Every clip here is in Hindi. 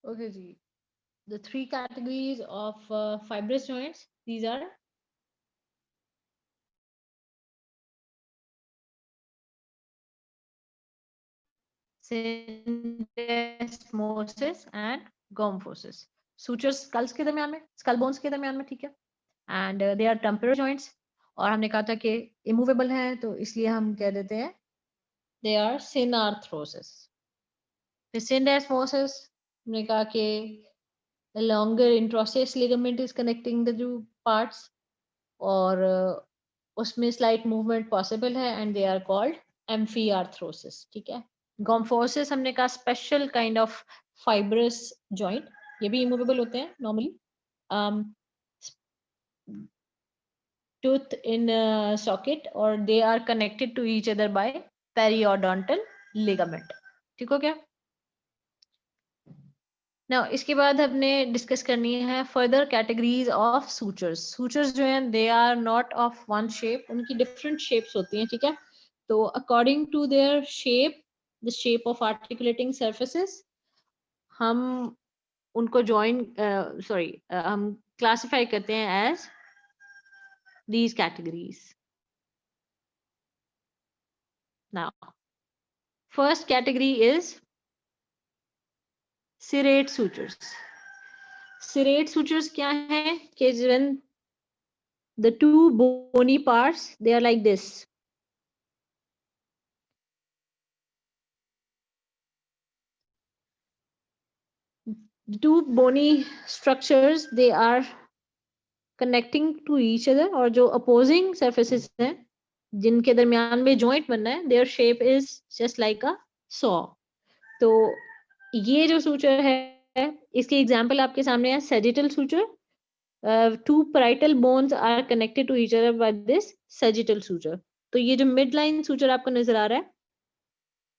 Okay ji. The three categories of fibrous joints, these are syndesmosis and gomphosis. Sutures skulls के दरमियान में, skull bones के दरमियान में, ठीक है. And they are temporal joints. और हमने कहा था कि immovable हैं, तो इसलिए हम कह देते हैं they are synarthrosis. फिर syndesmosis हमने कहा कि a longer interosseous ligament is connecting the two parts, और उसमें slight movement possible है, and they are called amphiarthrosis. ठीक है. Gomphosis हमने कहा special kind of fibrous joint, ये भी immovable होते हैं normally. Tooth in a socket, or they are connected to each other by periodontal ligament. ठीक हो गया. Now इसके बाद हमने डिस्कस करनी है further categories of sutures. Sutures जो हैं they are not of one shape, उनकी डिफरेंट शेप्स होती हैं. ठीक है. तो according to their shape, the shape of articulating surfaces, हम उनको हम क्लासिफाई करते हैं as these categories. Now, first category is serrate sutures. Serrate sutures क्या है कि when the two bony parts, they are like this. The two bony structures, they are connecting to each other, और जो opposing surfaces हैं जिनके दरमियान में joint बनना है, their shape is just like a saw. तो ये जो suture है इसकी example आपके सामने है sagittal suture. Two parietal bones are connected to each other by this sagittal suture. तो ये जो midline suture आपको नजर आ रहा है,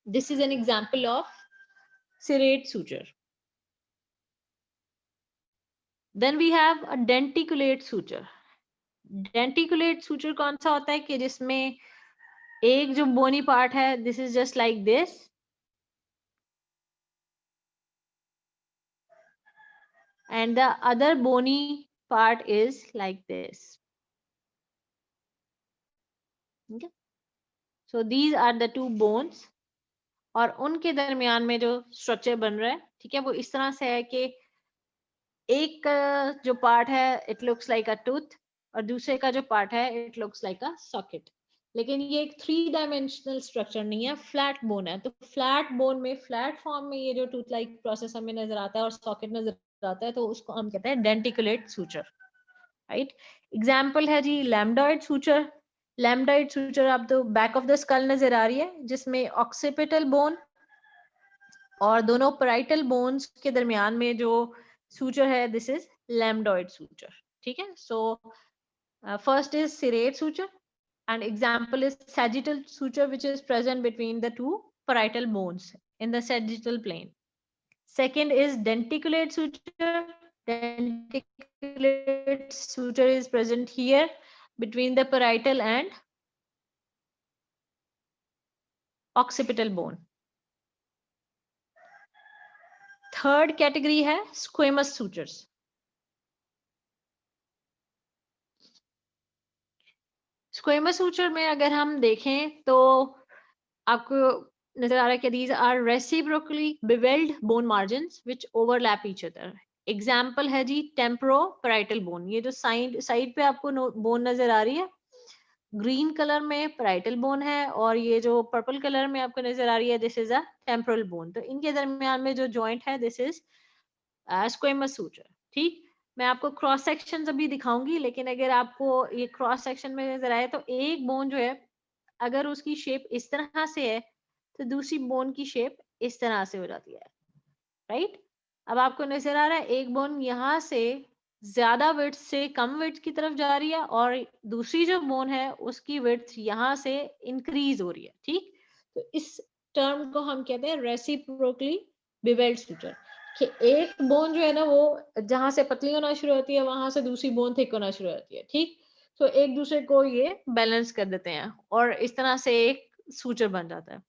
this is an example of serrate suture. Then we have a denticulate suture. Denticulate suture कौन सा होता है कि जिसमें एक जो bony part है, this is just like this, and the other bony part is like this. Okay? So these are the two bones, और उनके दरमियान में जो स्ट्रक्चर बन रहा है, ठीक है, वो इस तरह से है कि एक जो पार्ट है it looks like a tooth, और दूसरे का जो पार्ट है it looks like a socket. लेकिन ये एक 3 डायमेंशनल स्ट्रक्चर नहीं है, फ्लैट बोन है. तो फ्लैट बोन में, फ्लैट फॉर्म में ये जो टूथ लाइक प्रोसेस हमें नजर आता है और सॉकेट नजर आता है, तो उसको हम कहते हैं डेंटिकुलेट सूचर. राइट. एग्जाम्पल है जी लैम्डॉइड सूचर. लैम्डॉइड सूचर आप तो बैक ऑफ द स्कल नजर आ रही है, जिसमें ऑक्सीपिटल बोन और दोनों पैराइटल बोन्स के दरमियान में जो सूचर है, दिस इज लैम्डॉइड सूचर. ठीक है. So first is serrate suture, and example is sagittal suture, which is present between the two parietal bones in the sagittal plane. Second is denticulate suture. Denticulate suture is present here between the parietal and occipital bone. Third category है squamous sutures. Squamous suture में अगर हम देखें तो आपको नजर आ रहा है कि these are reciprocally beveled bone margins which overlap each other. Example है जी टेम्पोरोपैराइटल बोन. ये जो साइड पे आपको बोन नजर आ रही है, ग्रीन कलर में पैराइटल बोन है, और ये जो पर्पल कलर में आपको नजर आ रही है, this is a temporal bone. तो इनके दरमियान में जो जॉइंट है, दिस इज स्क्वेमस सूचर. ठीक. मैं आपको क्रॉस सेक्शन अभी दिखाऊंगी, लेकिन अगर आपको ये क्रॉस सेक्शन में नजर आए तो एक बोन जो है अगर उसकी शेप इस तरह से है तो दूसरी बोन की शेप इस तरह से हो जाती है. राइट. अब आपको नजर आ रहा है एक बोन यहाँ से ज्यादा विड्थ से कम विड्थ की तरफ जा रही है, और दूसरी जो बोन है उसकी विड्थ यहाँ से इंक्रीज हो रही है. ठीक. तो इस टर्म को हम कहते हैं रेसिप्रोकली बिवेल्ड सूचर, कि एक बोन जो है ना वो जहां से पतली होना शुरू होती है वहां से दूसरी बोन थिक होना शुरू होती है. ठीक. तो एक दूसरे को ये बैलेंस कर देते हैं और इस तरह से एक सूचर बन जाता है.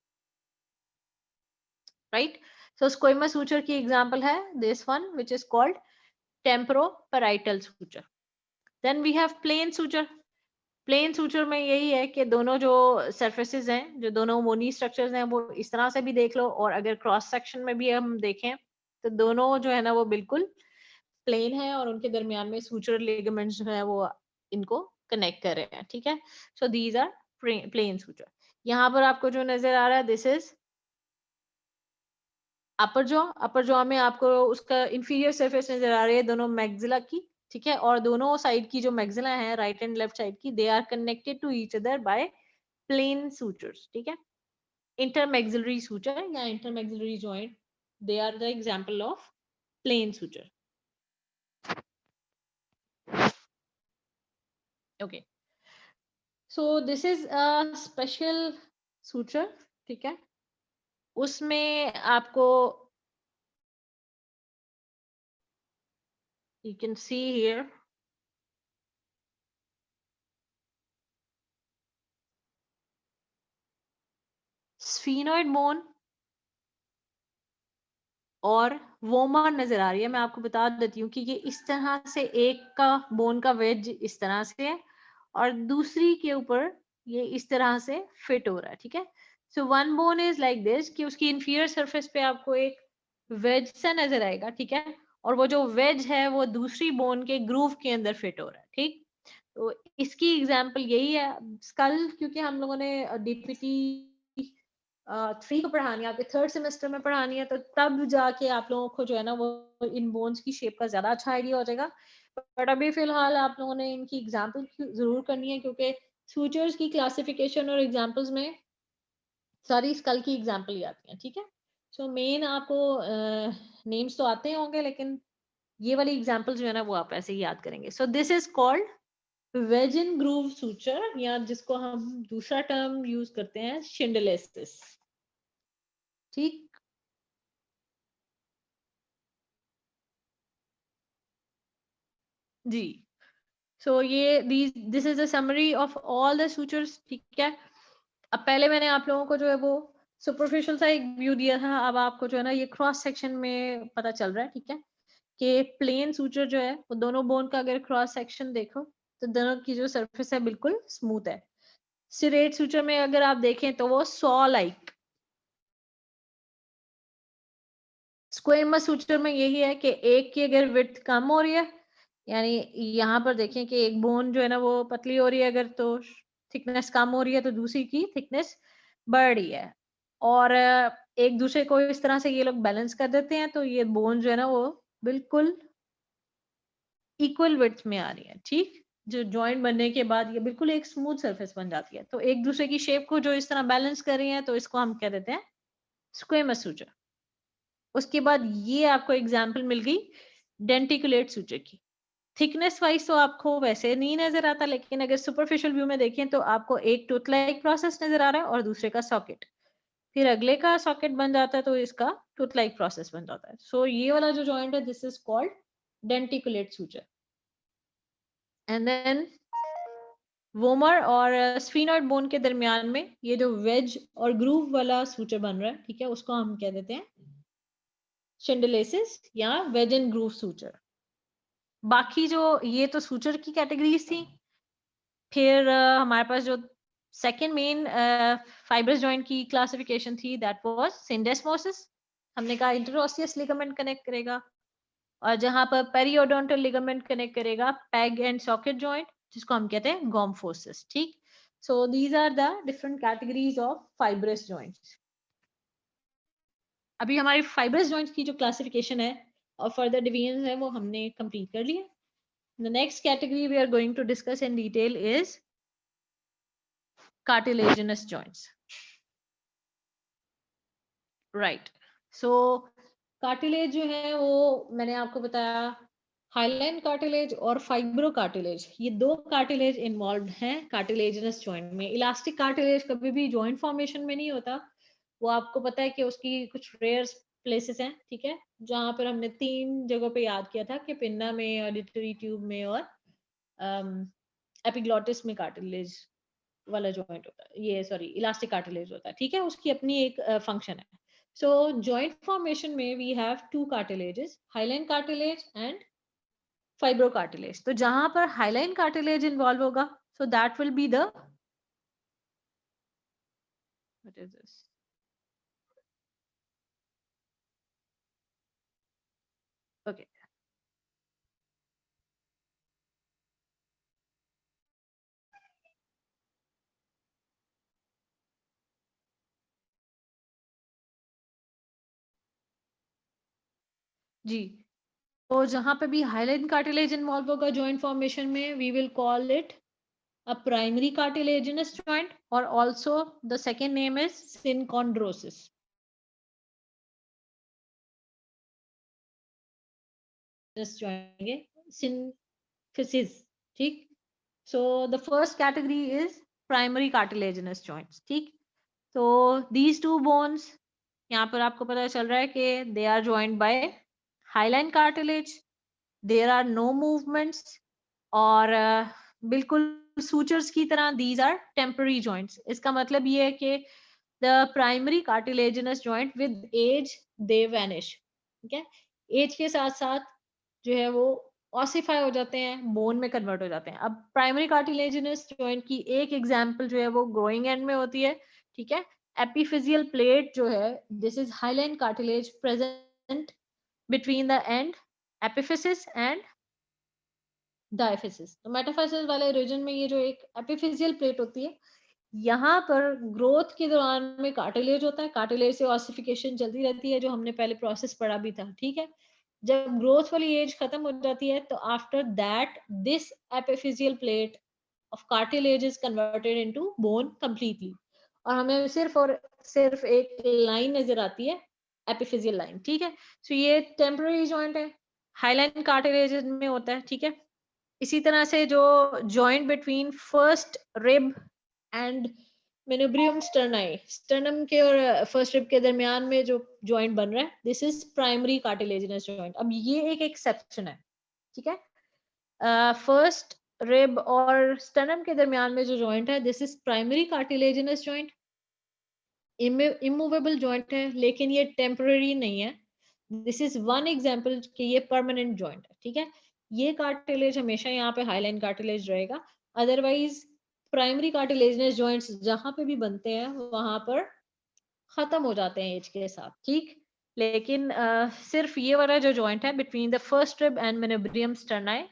राइट. So squamous suture की example है this one which is called temporoparietal suture. Then we have plain suture. Plain suture में यही है कि दोनों जो सरफेसेस हैं, जो दोनों मोनी स्ट्रक्चर्स हैं, वो इस तरह से भी देख लो, और अगर क्रॉस सेक्शन में भी हम देखें तो दोनों जो है ना वो बिल्कुल प्लेन है और उनके दरमियान में सूचर लिगामेंट्स जो है वो इनको कनेक्ट कर रहे हैं, ठीक है. So these are plain suture. यहाँ पर आपको जो नजर आ रहा है दिस इज अपर जॉ में आपको उसका इंफीरियर सरफेस नजर आ रही है दोनों मैग्जिला की, ठीक है, और दोनों साइड की जो मैग्जिला है राइट एंड लेफ्ट साइड की, they are connected to each other by plain sutures, ठीक है. इंटरमैक्सिलरी सूचर या intermaxillary joint, they are the example of plain suture. Okay, so this is a special suture, ठीक है. उसमें आपको you can see here sphenoid bone और वोमर नजर आ रही है. मैं आपको बता देती हूँ कि ये इस तरह से एक का बोन का वेज इस तरह से है और दूसरी के ऊपर ये इस तरह से फिट हो रहा है, ठीक है. So one bone is like this कि उसकी इंफीरियर सरफेस पे आपको एक वेज सा नजर आएगा, ठीक है, और वो जो वेज है वो दूसरी बोन के ग्रूव के अंदर फिट हो रहा है, ठीक. तो इसकी एग्जांपल यही है. स्कल क्योंकि हम लोगों ने डीपीटी 3 को पढ़ानी है, आपके थर्ड सेमेस्टर में पढ़ानी है, तो तब जाके आप लोगों को जो है ना वो इन बोन्स की शेप का ज्यादा अच्छा आइडिया हो जाएगा. बट अभी फिलहाल आप लोगों ने इनकी एग्जांपल जरूर करनी है क्योंकि सूचर्स की क्लासिफिकेशन और एग्जांपल्स में सारी स्कल की एग्जांपल ही आती है, ठीक है. सो मेन आपको नेम्स तो आते होंगे लेकिन ये वाली एग्जांपल जो है ना वो आप ऐसे ही याद करेंगे. सो this is called ways in groove suture, या जिसको हम दूसरा टर्म यूज करते हैं शिंडलेसिस, ठीक. जी. सो ये this is a summary of all the sutures, ठीक है. अब पहले मैंने आप लोगों को जो है वो सुपरफिशियल सा एक व्यू दिया था, अब आपको जो है ना ये क्रॉस सेक्शन में पता चल रहा है, ठीक है, कि प्लेन सूचर जो है वो दोनों बोन का अगर क्रॉस सेक्शन देखो तो दोनों की जो सरफेस है बिल्कुल स्मूथ है. सिरेट सूचर में अगर आप देखें तो वो सॉ लाइक. स्क्वेमस सूचर में यही है कि एक की अगर विड्थ कम हो रही है, यानी यहाँ पर देखें कि एक बोन जो है ना वो पतली हो रही है अगर, तो थिकनेस कम हो रही है, तो दूसरी की थिकनेस बढ़ रही है, और एक दूसरे को इस तरह से ये लोग बैलेंस कर देते हैं, तो ये बोन जो है ना वो बिल्कुल इक्वल विड्थ में आ रही है, ठीक. जो जॉइंट बनने के बाद ये बिल्कुल एक स्मूथ सरफेस बन जाती है, तो एक दूसरे की शेप को जो इस तरह बैलेंस कर रही है, तो इसको हम कह देते हैं स्क्वेमस सूचर. उसके बाद ये आपको एग्जाम्पल मिल गई डेंटिकुलेट सूचर की. थिकनेस वाइज तो आपको वैसे नहीं नजर आता, लेकिन अगर सुपरफिशियल व्यू में देखें तो आपको एक टूथ लाइक प्रोसेस नजर आ रहा है और दूसरे का सॉकेट, फिर अगले का सॉकेट बन जाता है तो इसका टूथ लाइक प्रोसेस बन जाता है. सो ये वाला जो जॉइंट है this is called denticulate suture. And then vomer और स्फीनॉइड बोन के दरमियान में ये जो वेज और ग्रूव वाला सूचर बन रहा है, ठीक है, उसको हम कह देते हैं शिंडलेसिस या वेज एंड ग्रूव सूचर. बाकी जो ये तो सूचर की कैटेगरीज थी. फिर हमारे पास जो सेकेंड मेन फाइब्रस जॉइंट की क्लासिफिकेशन थी दैट वाज सिंडेस्मोसिस. हमने कहा इंटरओसियस लिगामेंट कनेक्ट करेगा, और जहां पर पेरियोडोंटल लिगामेंट कनेक्ट करेगा पेग एंड सॉकेट जॉइंट, जिसको हम कहते हैं गॉम्फोसिस, ठीक. So these are the different categories of fibrous joints. अभी हमारी फाइब्रस जॉइंट्स की जो क्लासिफिकेशन है और फर्दर डिवीजन है वो हमने कंप्लीट कर लिया. The next category we are going to discuss in detail is cartilaginous joints. Right. So cartilage जो है वो मैंने आपको बताया हाइलाइन कार्टिलेज और फाइब्रो कार्टिलेज, ये दो कार्टिलेज इन्वॉल्व हैं कार्टिलेजिनस जॉइंट में. इलास्टिक कार्टिलेज कभी भी जॉइंट फॉर्मेशन में नहीं होता, वो आपको पता है कि उसकी कुछ रेयर प्लेसेस हैं, ठीक है, जहां पर हमने 3 जगहों पे याद किया था कि पिन्ना में, ऑडिटरी ट्यूब में और एपिग्लॉटिस में कार्टिलेज वाला जॉइंट होता है, ये सॉरी इलास्टिक कार्टिलेज होता है, ठीक है, उसकी अपनी एक फंक्शन है. So joint formation में we have two cartilages, hyaline cartilage and fibrocartilage. तो जहां पर hyaline cartilage involve होगा, so that will be the, what is this? Okay. जी, तो जहां पे भी हाइलाइन कार्टिलेज इन्वॉल्व होगा जॉइंट फॉर्मेशन में, we will call it a primary cartilaginous joint, और also the second name is synchondrosis. Symphysis, ठीक. So the first category is primary cartilaginous joints, ठीक. तो दीज टू बोन्स, यहाँ पर आपको पता चल रहा है कि they are joined by hyaline cartilage, there are no movements, और बिल्कुल सूचर्स की तरह दीज आर टेम्पररी जॉइंट्स. इसका मतलब ये है कि the primary cartilaginous joint with age they vanish, ठीक है. एज के साथ साथ जो है वो ऑसिफाई हो जाते हैं, बोन में कन्वर्ट हो जाते हैं. अब प्राइमरी कार्टिलेजिनस जॉइंट की एक एग्जांपल जो है वो ग्रोइंग एंड में होती है, ठीक है. एपिफिजियल प्लेट जो है, this is hyaline cartilage present between the end epiphysis and diaphysis. तो मेटाफिसिस वाले रीजन में ये जो एक एपिफिजियल प्लेट होती है, यहाँ पर ग्रोथ के दौरान में कार्टिलेज होता है, कार्टिलेज से ऑसिफिकेशन चलती रहती है, जो हमने पहले प्रोसेस पढ़ा भी था, ठीक है. जब ग्रोथ वाली एज खत्म हो जाती है, तो after that this epiphyseal plate of cartilage is converted into bone completely, और हमें सिर्फ और सिर्फ एक लाइन नजर आती है, एपिफिजियल लाइन, ठीक है. सो ये टेम्पररी जॉइंट है, हाइलाइन कार्टिलेज में होता है, ठीक है. इसी तरह से जो joint between first rib and manubrium स्टर्नाई, sternum के और फर्स्ट रिब के दरमियान में जो जॉइंट बन रहा है, this is primary cartilaginous joint. अब ये एक एक्सेप्शन है, ठीक है. फर्स्ट रिब और स्टर्नम के दरमियान में जो जॉइंट है, this is primary cartilaginous joint, immovable joint है, लेकिन ये टेम्पररी नहीं है. दिस इज वन एग्जाम्पल कि ये परमानेंट जॉइंट है, ठीक है. ये कार्टिलेज हमेशा यहाँ पे हाइलाइन कार्टिलेज रहेगा, अदरवाइज प्राइमरी कार्टिलेजिनस जॉइंट्स जहां पे भी बनते हैं वहां पर खत्म हो जाते हैं एज के साथ, ठीक. लेकिन सिर्फ ये वाला जो जॉइंट है between the first rib and manubrium sterni,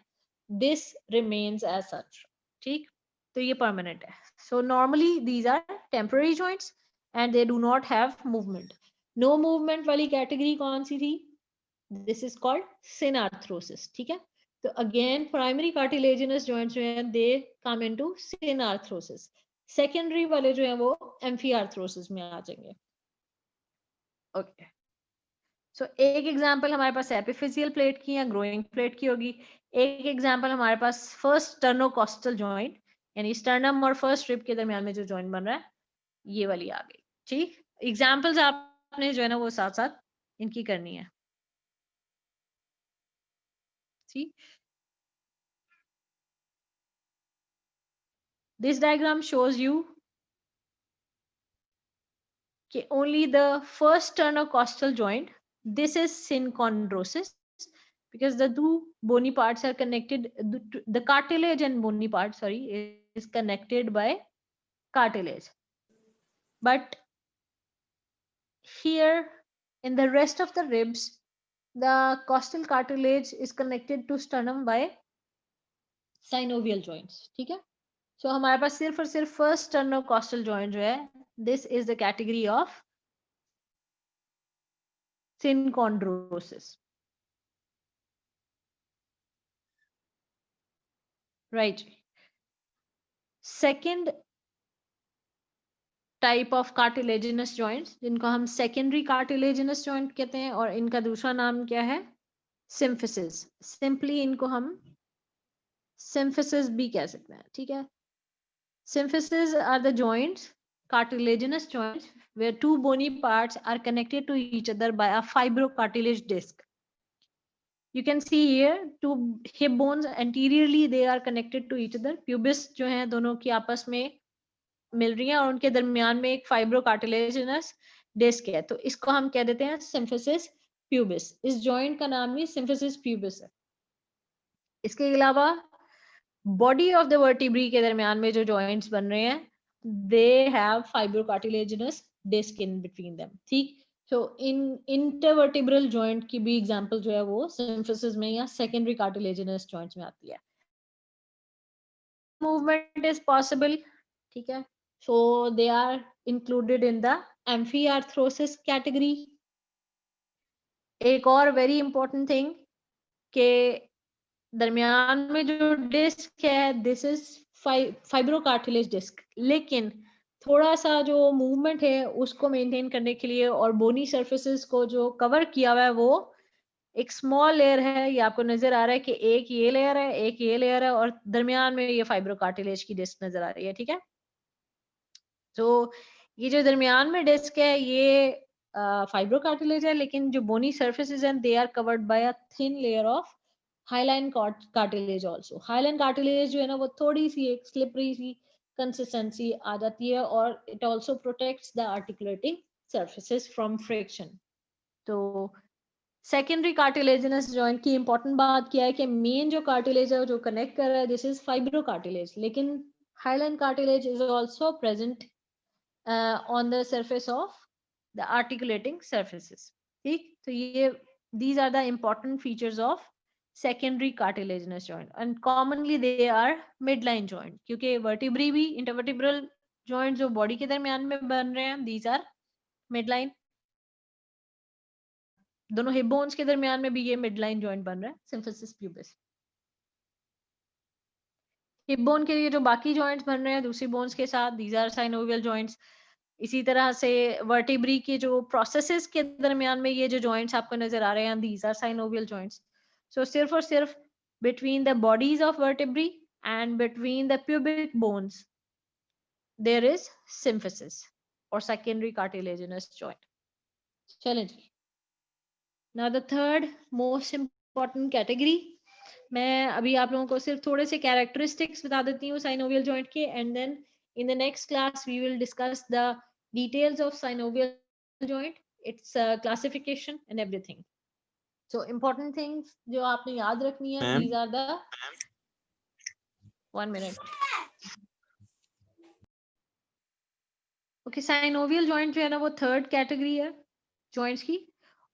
this remains as such, ठीक. तो ये परमानेंट है. So normally these are temporary joints and they do not have movement. No movement वाली कैटेगरी कौन सी थी? दिस इज कॉल्ड सिनआर्थ्रोसिस, ठीक है. तो अगेन प्राइमरी कार्टिलेजिनस जॉइंट्स जो हैं दे कम इनटू सिनआर्थ्रोसिस. सेकेंडरी वाले जो हैं वो एम्फीआर्थ्रोसिस में आ जाएंगे. ओके. सो एक एग्जांपल हमारे पास एपिफिजियल प्लेट की या ग्रोइंग प्लेट की होगी. एक एग्जांपल हमारे पास फर्स्ट स्टर्नोकॉस्टल जॉइंट, यानी स्टर्नम और फर्स्ट रिब के दरमियान में जो जॉइंट बन रहा है, ये वाली आ गई, ठीक. एग्जांपल्स आपने जो है ना वो साथ साथ इनकी करनी है, ठीक. This diagram shows you only the first sternocostal joint. This is synchondrosis because the two bony parts are connected. The cartilage and bony part, sorry, is connected by cartilage. But here in the rest of the ribs, the costal cartilage is connected to sternum by synovial joints. ठीक है? So हमारे पास सिर्फ और सिर्फ first sternocostal joint जो है, this is the category of synchondrosis. Right. Second type of cartilaginous joints जिनको हम secondary cartilaginous joint कहते हैं, और इनका दूसरा नाम क्या है? Symphysis. Simply इनको हम symphysis भी कह सकते हैं, ठीक है. Symphysis are the joints, cartilaginous joints, where two bony parts are connected to each other by a fibrocartilage disc. You can see here two hip bones anteriorly they are connected to each other. Pubis जो है दोनों की आपस में मिल रही हैं और उनके दरमियान में एक फाइब्रोकार्टिलेजिनस डिस्क है, तो इसको हम कह देते हैं सिम्फिसिस प्यूबिस। इस जॉइंट का नाम ही सिम्फिसिस प्यूबिस है। इसके अलावा बॉडी ऑफ द वर्टिब्री के दरमियान में जो जॉइंट्स बन रहे हैं, they have fibrocartilaginous disc in between them, ठीक। तो इन इंटरवर्टिब्रल जॉइंट की भी एग्जांपल जो है वो सिम्फिसिस में या सेकेंडरी कार्टिलेजिनस जॉइंट्स में आती है। मूवमेंट इज पॉसिबल, ठीक है। So they are included in the amphiarthrosis category. एक और वेरी इंपॉर्टेंट थिंग के दरमियान में जो डिस्क है, दिस इज फाइब्रोकार्टिलेज डिस्क, लेकिन थोड़ा सा जो मूवमेंट है उसको मेंटेन करने के लिए और बोनी सर्फेसिस को जो कवर किया हुआ है वो एक स्मॉल लेयर है। ये आपको नजर आ रहा है कि एक ये लेयर है, एक ये लेयर है, और दरमियान में ये फाइब्रोकार्टिलेज की डिस्क नजर आ रही है, ठीक है। तो ये जो दरमियान में डिस्क है ये फाइब्रोकार्टिलेज है, लेकिन जो बोनी सर्फेसिस हैं they are covered by a thin layer of hyaline cartilage also. Hyaline cartilage जो है ना वो थोड़ी सी एक स्लिपरी सी कंसिस्टेंसी आ जाती है, और it also protects the articulating surfaces from friction. तो सेकेंडरी कार्टिलेजिनस जॉइंट की इंपॉर्टेंट बात क्या है कि मेन जो कार्टिलेज है जो कनेक्ट कर रहा है दिस इज फाइब्रोकार्टिलेज, लेकिन hyaline cartilage is also present on the surface of the articulating surfaces, ठीक। तो ये these are the important features of secondary cartilaginous joint and commonly they are midline joint, क्योंकि vertebrae भी intervertebral joint जो body के दरमियान में बन रहे हैं these are midline। दोनों hip bones के दरमियान में भी ये midline joint बन रहा है symphysis pubis। हिप बोन के लिए जो बाकी जॉइंट्स बन रहे हैं दूसरी बोन्स के साथ these are synovial joints। इसी तरह से वर्टिब्री के जो प्रोसेसेस के दरमियान में ये जो जॉइंट्स आपको नजर आ रहे हैं these are synovial joints। So सिर्फ और सिर्फ between the bodies of vertebrae and between the pubic bones there is symphysis or secondary cartilaginous joint। चलें जी। Now the third most important category, मैं अभी आप लोगों को सिर्फ थोड़े से कैरेक्टरिस्टिक्स बता देती हूँ साइनोवियल जॉइंट के, and then in the next class we will discuss the details of synovial joint, its classification and everything. So important things जो आपने याद रखनी है, these are the 1 minute. Okay, synovial joint जो है ना वो थर्ड कैटेगरी है जॉइंट्स की,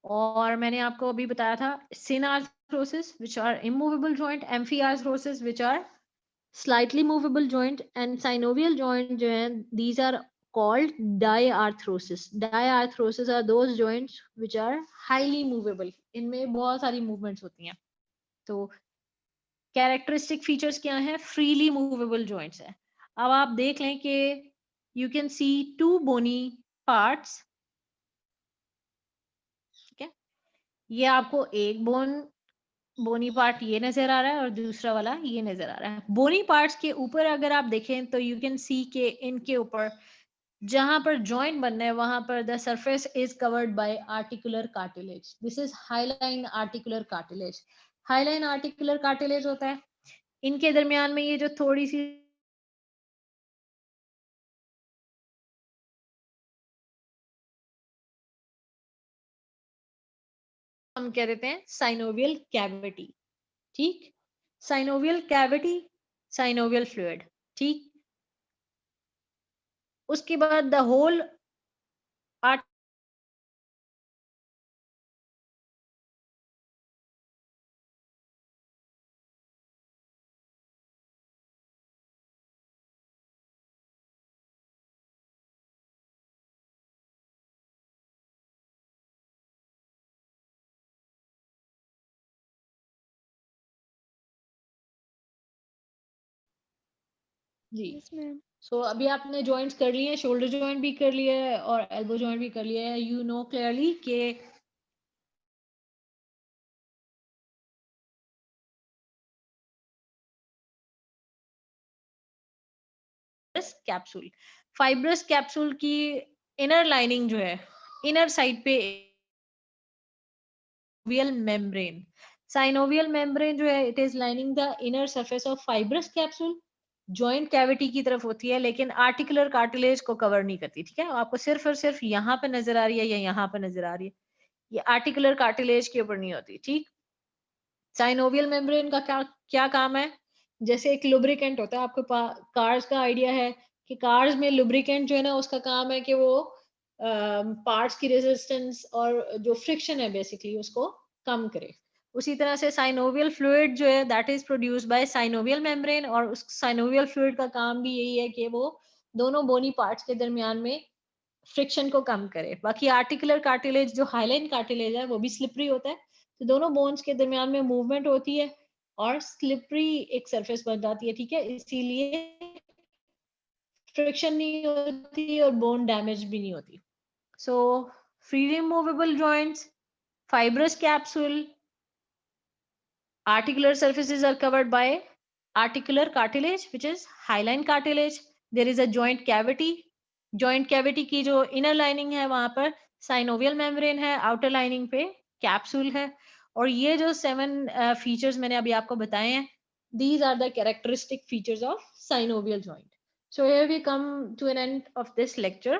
और मैंने आपको अभी बताया था synarthrosis which are immovable joint, amphiarthrosis which are slightly movable joint, and synovial joint जो है these are called diarthrosis। Diarthrosis are those joints which are highly movable, इनमें बहुत सारी movements होती हैं। तो characteristic features क्या है, freely movable joints है। अब आप देख लें कि you can see two bony parts, ठीक है। ये आपको एक बोनी पार्ट ये नजर आ रहा है और दूसरा वाला ये नजर आ रहा है। बोनी पार्ट्स के ऊपर अगर आप देखें तो यू कैन सी के इनके ऊपर जहां पर जॉइंट बनना है वहां पर the surface is covered by articular cartilage. This is hyaline articular cartilage. Hyaline articular cartilage होता है, इनके दरमियान में ये जो थोड़ी सी हम कह देते हैं साइनोवियल कैविटी, ठीक। साइनोवियल कैविटी, साइनोवियल फ्लूइड, ठीक। उसके बाद द होल जी। सो अभी आपने जॉइंट्स कर लिए हैं, शोल्डर जॉइंट भी कर लिया है और एल्बो जॉइंट भी कर लिया है। यू नो क्लियरली कि कैप्सूल, फाइब्रस कैप्सूल की इनर लाइनिंग जो है, इनर साइड पे मेम्ब्रेन, साइनोवियल मेम्ब्रेन जो है it is lining the inner surface of fibrous capsule joint cavity की तरफ होती है, लेकिन आर्टिकुलर कार्टिलेज को कवर नहीं करती, ठीक है। आपको सिर्फ और सिर्फ यहाँ पे नजर आ रही है या यहाँ पे नजर आ रही है, ये आर्टिकुलर कार्टिलेज के ऊपर नहीं होती, ठीक। साइनोवियल मेम्ब्रेन का क्या क्या काम है? जैसे एक लुब्रिकेंट होता है, आपके पास कार्स का आइडिया है कि कार्स में लुब्रिकेंट जो है ना, उसका काम है कि वो पार्ट्स की रेजिस्टेंस और जो फ्रिक्शन है बेसिकली उसको कम करे। उसी तरह से साइनोवियल फ्लूइड जो है that is produced by synovial membrane, और उस साइनोवियल फ्लूइड का काम भी यही है कि वो दोनों बोनी पार्ट्स के दरमियान में फ्रिक्शन को कम करे। बाकी आर्टिकुलर कार्टिलेज जो हाइलाइन कार्टिलेज है वो भी स्लिपरी होता है, तो दोनों बोन्स के दरमियान में मूवमेंट होती है और स्लिपरी एक सरफेस बन जाती है, ठीक है। इसीलिए फ्रिक्शन नहीं होती और बोन डैमेज भी नहीं होती। So freely movable joints, fibrous capsule, articular surfaces are covered by articular cartilage which is hyaline cartilage. There is a joint cavity. Joint cavity की जो inner lining है वहां पर synovial membrane है, outer lining पे capsule है। और ये जो 7 features मैंने अभी आपको बताए हैं, these are the characteristic features of synovial joint. So here we come to an end of this lecture.